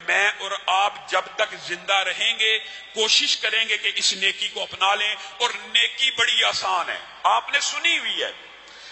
میں اور آپ جب تک زندہ رہیں گے کوشش کریں گے کہ اس نیکی کو اپنا لیں، اور نیکی بڑی آسان ہے، آپ نے سنی ہوئی ہے،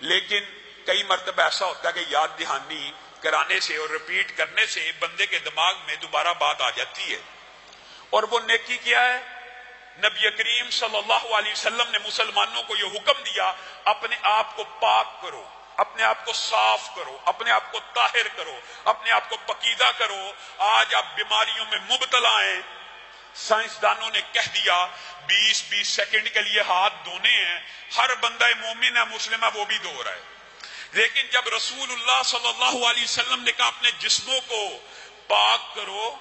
لیکن کئی مرتبہ ایسا ہوتا ہے کہ یاد دہانی کرانے سے اور ریپیٹ کرنے سے بندے کے دماغ میں دوبارہ بات آ جاتی ہے۔ اور وہ نیکی کیا ہے؟ نبی کریم صلی اللہ علیہ وسلم نے مسلمانوں کو یہ حکم دیا، اپنے آپ کو پاک کرو، اپنے آپ کو صاف کرو، اپنے آپ کو طاہر کرو، اپنے آپ کو پکیزہ کرو۔ آج آپ بیماریوں میں مبتلا ہیں، سائنسدانوں نے کہہ دیا 20 سیکنڈ کے لیے ہاتھ دھونے ہیں، ہر بندہ مومن ہے مسلم ہے وہ بھی دھو رہا ہے، لیکن جب رسول اللہ صلی اللہ علیہ وسلم نے کہا اپنے جسموں کو پاک کرو،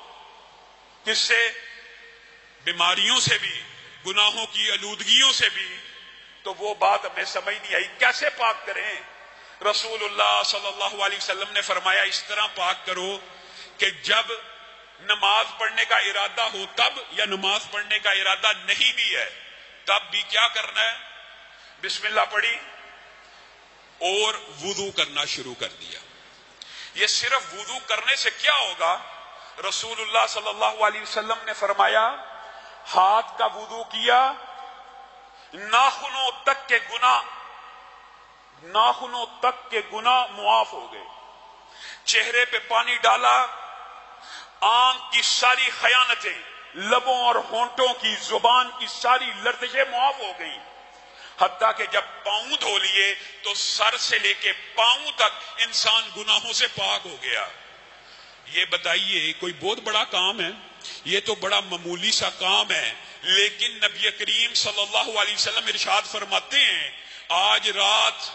کس سے؟ بیماریوں سے بھی، گناہوں کی آلودگیوں سے بھی، تو وہ بات ہمیں سمجھ نہیں آئی کیسے پاک کریں۔ رسول اللہ صلی اللہ علیہ وسلم نے فرمایا اس طرح پاک کرو کہ جب نماز پڑھنے کا ارادہ ہو تب، یا نماز پڑھنے کا ارادہ نہیں بھی ہے تب بھی کیا کرنا ہے؟ بسم اللہ پڑھی اور وضو کرنا شروع کر دیا۔ یہ صرف وضو کرنے سے کیا ہوگا؟ رسول اللہ صلی اللہ علیہ وسلم نے فرمایا ہاتھ کا وضو کیا، ناخنوں تک کے گناہ معاف ہو گئے، چہرے پہ پانی ڈالا، آنکھ کی ساری خیانتیں، لبوں اور ہونٹوں کی، زبان کی ساری لرزشیں معاف ہو گئیں، حتیٰ کہ جب پاؤں دھو لیے تو سر سے لے کے پاؤں تک انسان گناہوں سے پاک ہو گیا۔ یہ بتائیے کوئی بہت بڑا کام ہے؟ یہ تو بڑا معمولی سا کام ہے، لیکن نبی کریم صلی اللہ علیہ وسلم ارشاد فرماتے ہیں آج رات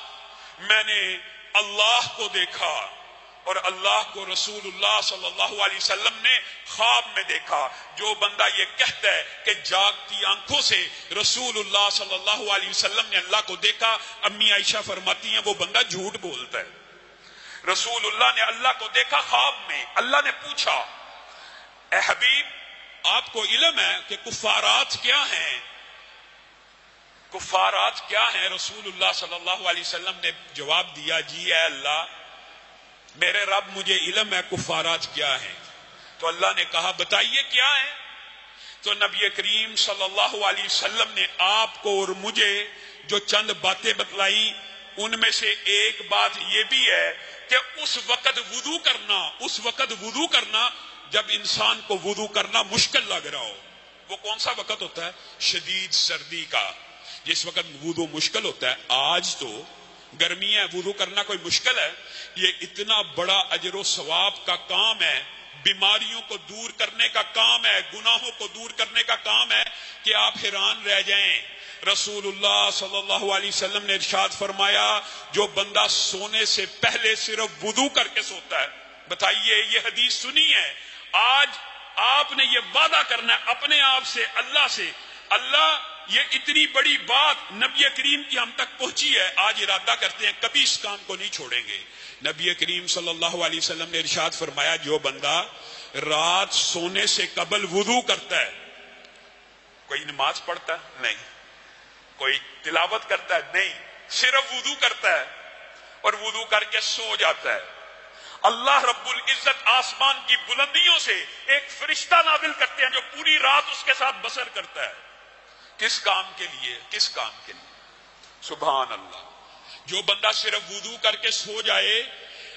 میں نے اللہ کو دیکھا، اور اللہ کو رسول اللہ صلی اللہ علیہ وسلم نے خواب میں دیکھا۔ جو بندہ یہ کہتا ہے کہ جاگتی آنکھوں سے رسول اللہ صلی اللہ علیہ وسلم نے اللہ کو دیکھا، امی عائشہ فرماتی ہیں وہ بندہ جھوٹ بولتا ہے۔ رسول اللہ نے اللہ کو دیکھا خواب میں، اللہ نے پوچھا اے حبیب آپ کو علم ہے کہ کفارات کیا ہیں؟ کفارات کیا ہیں؟ رسول اللہ صلی اللہ علیہ وسلم نے جواب دیا جی اے اللہ میرے رب مجھے علم ہے کفارات کیا ہیں۔ تو اللہ نے کہا بتائیے کیا ہے؟ تو نبی کریم صلی اللہ علیہ وسلم نے آپ کو اور مجھے جو چند باتیں بتلائی، ان میں سے ایک بات یہ بھی ہے کہ اس وقت وضو کرنا جب انسان کو وضو کرنا مشکل لگ رہا ہو۔ وہ کون سا وقت ہوتا ہے؟ شدید سردی کا، جس وقت وضو مشکل ہوتا ہے۔ آج تو گرمی ہے، وضو کرنا کوئی مشکل ہے؟ یہ اتنا بڑا اجر و ثواب کا کام ہے، بیماریوں کو دور کرنے کا کام ہے، گناہوں کو دور کرنے کا کام ہے کہ آپ حیران رہ جائیں۔ رسول اللہ صلی اللہ علیہ وسلم نے ارشاد فرمایا جو بندہ سونے سے پہلے صرف وضو کر کے سوتا ہے، بتائیے یہ حدیث سنی ہے، آج آپ نے یہ وعدہ کرنا ہے اپنے آپ سے، اللہ سے، اللہ یہ اتنی بڑی بات نبی کریم کی ہم تک پہنچی ہے، آج ارادہ کرتے ہیں کبھی اس کام کو نہیں چھوڑیں گے۔ نبی کریم صلی اللہ علیہ وسلم نے ارشاد فرمایا جو بندہ رات سونے سے قبل وضو کرتا ہے، کوئی نماز پڑھتا ہے نہیں، کوئی تلاوت کرتا ہے نہیں، صرف وضو کرتا ہے اور وضو کر کے سو جاتا ہے، اللہ رب العزت آسمان کی بلندیوں سے ایک فرشتہ نازل کرتے ہیں جو پوری رات اس کے ساتھ بسر کرتا ہے۔ کس کام کے لیے؟ کس کام کے لیے؟ سبحان اللہ۔ جو بندہ صرف وضو کر کے سو جائے،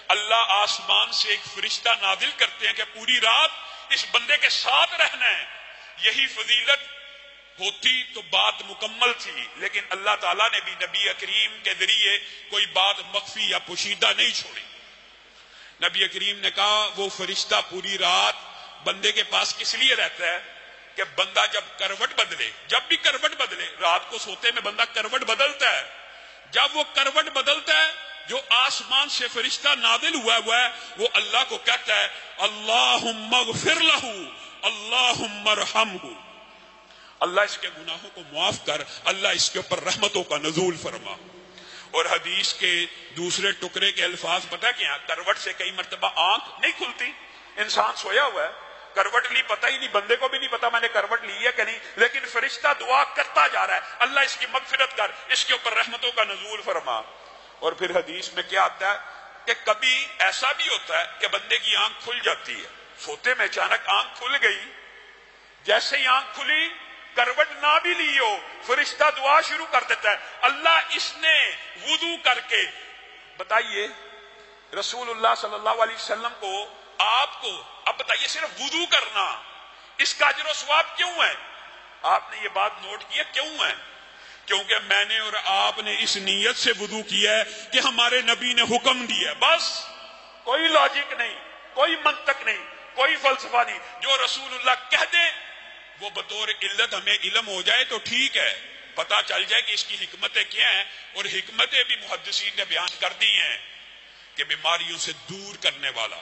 اللہ آسمان سے ایک فرشتہ نازل کرتے ہیں کہ پوری رات اس بندے کے ساتھ رہنا ہے۔ یہی فضیلت ہوتی تو بات مکمل تھی، لیکن اللہ تعالیٰ نے بھی نبی کریم کے ذریعے کوئی بات مخفی یا پوشیدہ نہیں چھوڑی۔ نبی کریم نے کہا وہ فرشتہ پوری رات بندے کے پاس کس لیے رہتا ہے کہ بندہ جب کروٹ بدلے، جب بھی کروٹ بدلے، رات کو سوتے میں بندہ کروٹ بدلتا ہے، جب وہ کروٹ بدلتا ہے جو آسمان سے فرشتہ نازل ہوا ہے وہ اللہ کو کہتا ہے اللہم اغفر لہ اللہم ارحمہ، اللہ اس کے گناہوں کو معاف کر، اللہ اس کے اوپر رحمتوں کا نزول فرما۔ اور حدیث کے دوسرے ٹکڑے کے الفاظ پتہ کیا؟ کروٹ سے کئی مرتبہ آنکھ نہیں کھلتی، انسان سویا ہوا ہے، کروٹ لی، پتہ ہی نہیں، بندے کو بھی نہیں پتا میں نے کروٹ لی ہے کہ نہیں، لیکن فرشتہ دعا کرتا جا رہا ہے اللہ اس کی مغفرت کر، اس کے اوپر رحمتوں کا نزول فرما۔ اور پھر حدیث میں کیا آتا ہے کہ کبھی ایسا بھی ہوتا ہے کہ بندے کی آنکھ کھل جاتی ہے، سوتے میں اچانک آنکھ کھل گئی، جیسے ہی آنکھ کھلی کروٹ نہ بھی لی ہو فرشتہ دعا شروع کر دیتا ہے، اللہ اس نے وضو کر کے، بتائیے رسول اللہ صلی اللہ علیہ وسلم کو، آپ کو، اب بتائیے صرف وضو کرنا اس کا اجر و ثواب کیوں ہے؟ آپ نے یہ بات نوٹ کی ہے کیوں ہے؟ کیونکہ میں نے اور آپ نے اس نیت سے وضو کیا ہے کہ ہمارے نبی نے حکم دیا ہے، بس کوئی لاجک نہیں، کوئی منطق نہیں، کوئی فلسفہ نہیں، جو رسول اللہ کہہ دیں وہ بطور علت ہمیں علم ہو جائے تو ٹھیک ہے، پتہ چل جائے کہ اس کی حکمتیں کیا ہیں، اور حکمتیں بھی محدثین نے بیان کر دی ہیں کہ بیماریوں سے دور کرنے والا،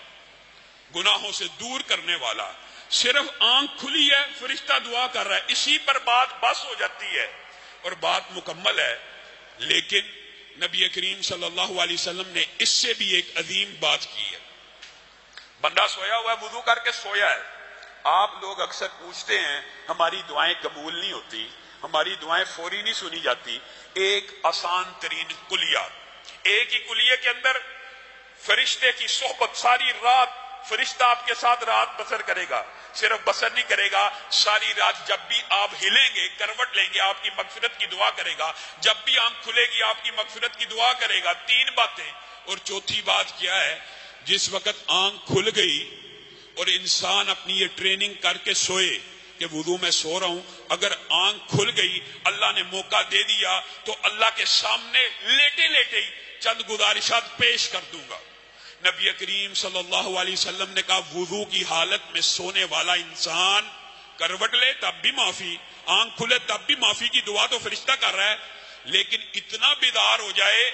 گناہوں سے دور کرنے والا، صرف آنکھ کھلی ہے فرشتہ دعا کر رہا ہے، اسی پر بات بس ہو جاتی ہے اور بات مکمل ہے۔ لیکن نبی کریم صلی اللہ علیہ وسلم نے اس سے بھی ایک عظیم بات کی ہے۔ بندہ سویا ہوا ہے، وضو کر کے سویا ہے، آپ لوگ اکثر پوچھتے ہیں ہماری دعائیں قبول نہیں ہوتی، ہماری دعائیں فوری نہیں سنی جاتی۔ ایک آسان ترین کلیہ، ایک ہی کلیے کے اندر فرشتے کی صحبت، ساری رات فرشتہ آپ کے ساتھ رات بسر کرے گا، صرف بسر نہیں کرے گا، ساری رات جب بھی آپ ہلیں گے کروٹ لیں گے آپ کی مغفرت کی دعا کرے گا، جب بھی آنکھ کھلے گی آپ کی مغفرت کی دعا کرے گا۔ تین باتیں۔ اور چوتھی بات کیا ہے؟ جس وقت آنکھ کھل گئی اور انسان اپنی یہ ٹریننگ کر کے سوئے کہ وضو میں سو رہا ہوں، اگر آنکھ کھل گئی اللہ نے موقع دے دیا تو اللہ کے سامنے لیٹے لیٹے ہی چند گزارشات پیش کر دوں گا۔ نبی کریم صلی اللہ علیہ وسلم نے کہا وضو کی حالت میں سونے والا انسان کروٹ لے تب بھی معافی، آنکھ کھلے تب بھی معافی کی دعا تو فرشتہ کر رہا ہے، لیکن اتنا بیدار ہو جائے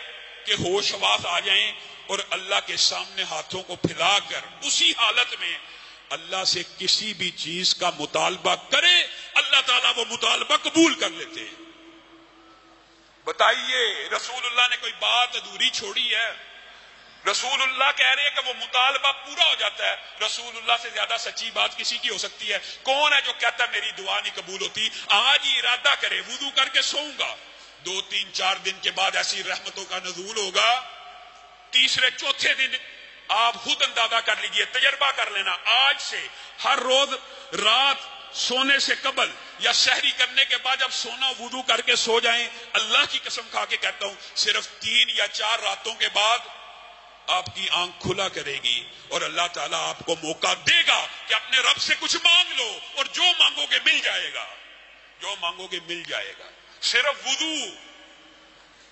کہ ہوش حواس آ جائیں اور اللہ کے سامنے ہاتھوں کو پھیلا کر اسی حالت میں اللہ سے کسی بھی چیز کا مطالبہ کرے، اللہ تعالیٰ وہ مطالبہ قبول کر لیتے ہیں۔ بتائیے رسول اللہ نے کوئی بات ادھوری چھوڑی ہے؟ رسول اللہ کہہ رہے ہیں کہ وہ مطالبہ پورا ہو جاتا ہے۔ رسول اللہ سے زیادہ سچی بات کسی کی ہو سکتی ہے؟ کون ہے جو کہتا ہے میری دعا نہیں قبول ہوتی؟ آج ہی ارادہ کرے وضو کر کے سوؤں گا، 2-3-4 دن کے بعد ایسی رحمتوں کا نزول ہوگا، تیسرے چوتھے دن آپ خود اندازہ کر لیجئے، تجربہ کر لینا، آج سے ہر روز رات سونے سے قبل یا سحری کرنے کے بعد جب سونا وضو کر کے سو جائیں، اللہ کی قسم کھا کے کہتا ہوں صرف 3 یا 4 راتوں کے بعد آپ کی آنکھ کھلا کرے گی اور اللہ تعالیٰ آپ کو موقع دے گا کہ اپنے رب سے کچھ مانگ لو، اور جو مانگو گے مل جائے گا، جو مانگو گے مل جائے گا۔ صرف وضو،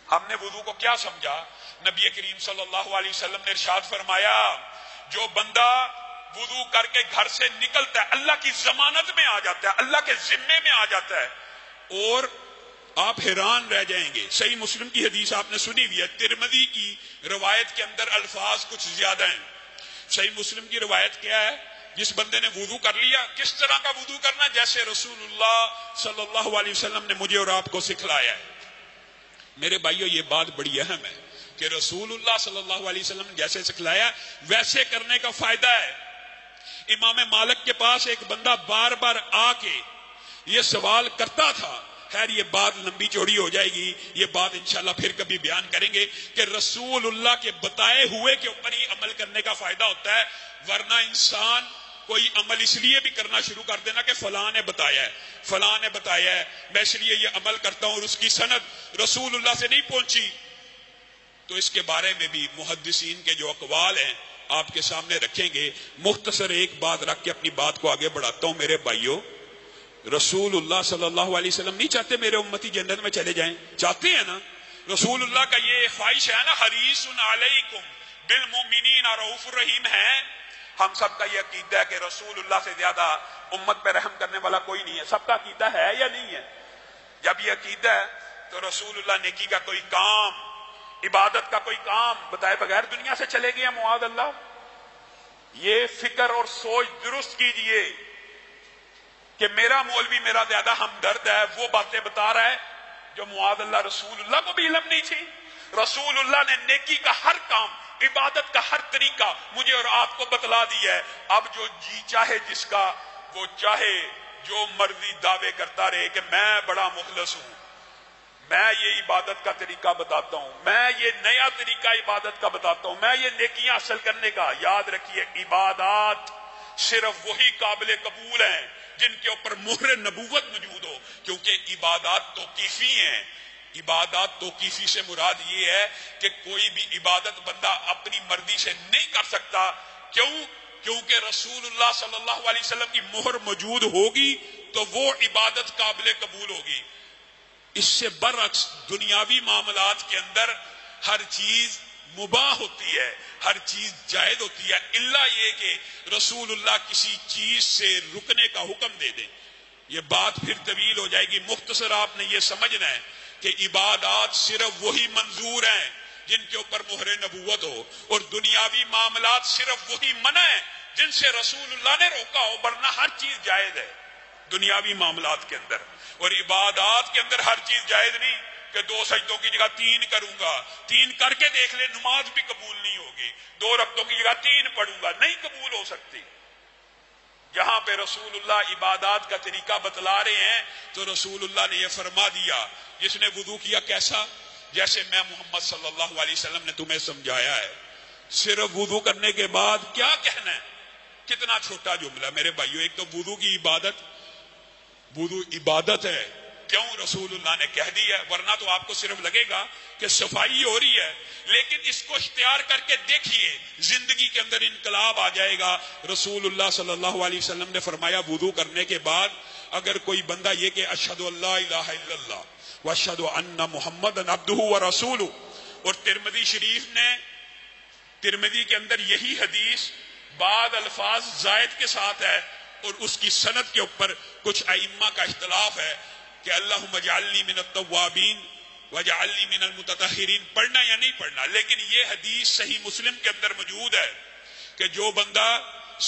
ہم نے وضو کو کیا سمجھا؟ نبی کریم صلی اللہ علیہ وسلم نے ارشاد فرمایا جو بندہ وضو کر کے گھر سے نکلتا ہے اللہ کی ضمانت میں آ جاتا ہے، اللہ کے ذمے میں آ جاتا ہے، اور آپ حیران رہ جائیں گے۔ صحیح مسلم کی حدیث آپ نے سنی ہوئی ہے، ترمذی کی روایت کے اندر الفاظ کچھ زیادہ ہیں۔ صحیح مسلم کی روایت کیا ہے؟ جس بندے نے وضو کر لیا، کس طرح کا وضو کرنا؟ جیسے رسول اللہ صلی اللہ علیہ وسلم نے مجھے اور آپ کو سکھلایا ہے۔ میرے بھائیو یہ بات بڑی اہم ہے کہ رسول اللہ صلی اللہ علیہ وسلم نے جیسے سکھلایا ویسے کرنے کا فائدہ ہے۔ امام مالک کے پاس ایک بندہ بار بار آ کے یہ سوال کرتا تھا، خیر یہ بات لمبی چوڑی ہو جائے گی، یہ بات انشاءاللہ پھر کبھی بیان کریں گے کہ رسول اللہ کے بتائے ہوئے کے اوپر ہی عمل کرنے کا فائدہ ہوتا ہے، ورنہ انسان کوئی عمل اس لیے بھی کرنا شروع کر دینا کہ فلاں نے بتایا ہے، فلاں نے بتایا ہے، میں اس لیے یہ عمل کرتا ہوں، اور اس کی سند رسول اللہ سے نہیں پہنچی، تو اس کے بارے میں بھی محدثین کے جو اقوال ہیں آپ کے سامنے رکھیں گے۔ مختصر ایک بات رکھ کے اپنی بات کو آگے بڑھاتا ہوں۔ میرے بھائیوں، رسول اللہ صلی اللہ علیہ وسلم نہیں چاہتے میرے امتی جنت میں چلے جائیں؟ چاہتے ہیں نا؟ رسول اللہ کا یہ خواہش ہے نا، حریص علیکم بالمؤمنین رؤوف الرحیم ہے۔ ہم سب کا یہ عقیدہ ہے کہ رسول اللہ سے زیادہ امت پہ رحم کرنے والا کوئی نہیں ہے۔ سب کا عقیدہ ہے یا نہیں ہے؟ جب یہ عقیدہ ہے تو رسول اللہ نیکی کا کوئی کام، عبادت کا کوئی کام بتائے بغیر دنیا سے چلے گئے معاذ اللہ۔ یہ فکر اور سوچ درست کیجئے کہ میرا مولوی میرا زیادہ ہمدرد ہے، وہ باتیں بتا رہا ہے جو معاذ اللہ رسول اللہ کو بھی علم نہیں تھی۔ رسول اللہ نے نیکی کا ہر کام، عبادت کا ہر طریقہ مجھے اور آپ کو بتلا دیا ہے۔ اب جو جی چاہے جس کا وہ چاہے جو مرضی دعوے کرتا رہے کہ میں بڑا مخلص ہوں، میں یہ عبادت کا طریقہ بتاتا ہوں، میں یہ نیا طریقہ عبادت کا بتاتا ہوں، میں یہ نیکیاں حاصل کرنے کا۔ یاد رکھیے عبادات صرف وہی قابل قبول ہیں جن کے اوپر مہر نبوت موجود ہو، کیونکہ عبادات توقیفی ہیں۔ عبادات توقیفی سے مراد یہ ہے کہ کوئی بھی عبادت بندہ اپنی مرضی سے نہیں کر سکتا۔ کیونکہ رسول اللہ صلی اللہ علیہ وسلم کی مہر موجود ہوگی تو وہ عبادت قابل قبول ہوگی۔ اس سے برعکس دنیاوی معاملات کے اندر ہر چیز مباح ہوتی ہے، ہر چیز جائز ہوتی ہے، الا یہ کہ رسول اللہ کسی چیز سے رکنے کا حکم دے دیں۔ یہ بات پھر طویل ہو جائے گی، مختصر آپ نے یہ سمجھنا ہے کہ عبادات صرف وہی منظور ہیں جن کے اوپر مہر نبوت ہو، اور دنیاوی معاملات صرف وہی منع ہیں جن سے رسول اللہ نے روکا ہو، ورنہ ہر چیز جائز ہے دنیاوی معاملات کے اندر۔ اور عبادات کے اندر ہر چیز جائز نہیں کہ 2 سجدوں کی جگہ 3 کروں گا، 3 کر کے دیکھ لے نماز بھی قبول نہیں ہوگی، 2 رکعتوں کی جگہ 3 پڑھوں گا، نہیں قبول ہو سکتی۔ جہاں پہ رسول اللہ عبادات کا طریقہ بتلا رہے ہیں تو رسول اللہ نے یہ فرما دیا، جس نے وضو کیا کیسا؟ جیسے میں محمد صلی اللہ علیہ وسلم نے تمہیں سمجھایا ہے۔ صرف وضو کرنے کے بعد کیا کہنا ہے؟ کتنا چھوٹا جملہ میرے بھائیو۔ ایک تو وضو کی عبادت، وضو عبادت ہے، کیوں رسول اللہ نے کہہ دی ہے، ورنہ تو آپ کو صرف لگے گا کہ صفائی ہو رہی ہے، لیکن اس کو اختیار کر کے دیکھیے، زندگی کے اندر انقلاب آ جائے گا۔ رسول اللہ صلی اللہ علیہ وسلم نے فرمایا وضو کرنے کے بعد اگر کوئی بندہ یہ کہ اشہد اللہ الہ الا اللہ واشہد ان محمد عبدہ ورسولہ، اور ترمذی شریف نے، ترمذی کے اندر یہی حدیث بعض الفاظ زائد کے ساتھ ہے، اور اس کی سند کے اوپر کچھ ائمہ کا اختلاف ہے کہ اللہم اجعلنی من التوابین وجعلنی من المتطہرین پڑھنا یا نہیں پڑھنا، لیکن یہ حدیث صحیح مسلم کے اندر موجود ہے کہ جو بندہ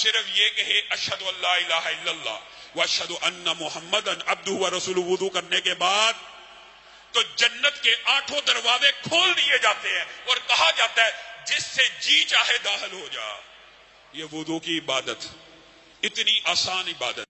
صرف یہ کہے اشہد ان لا الہ الا اللہ واشہد ان محمد عبدہ ورسولہ وضو کرنے کے بعد، تو جنت کے 8 دروازے کھول دیے جاتے ہیں اور کہا جاتا ہے جس سے جی چاہے داخل ہو جا۔ یہ وضو کی عبادت، اتنی آسان عبادت۔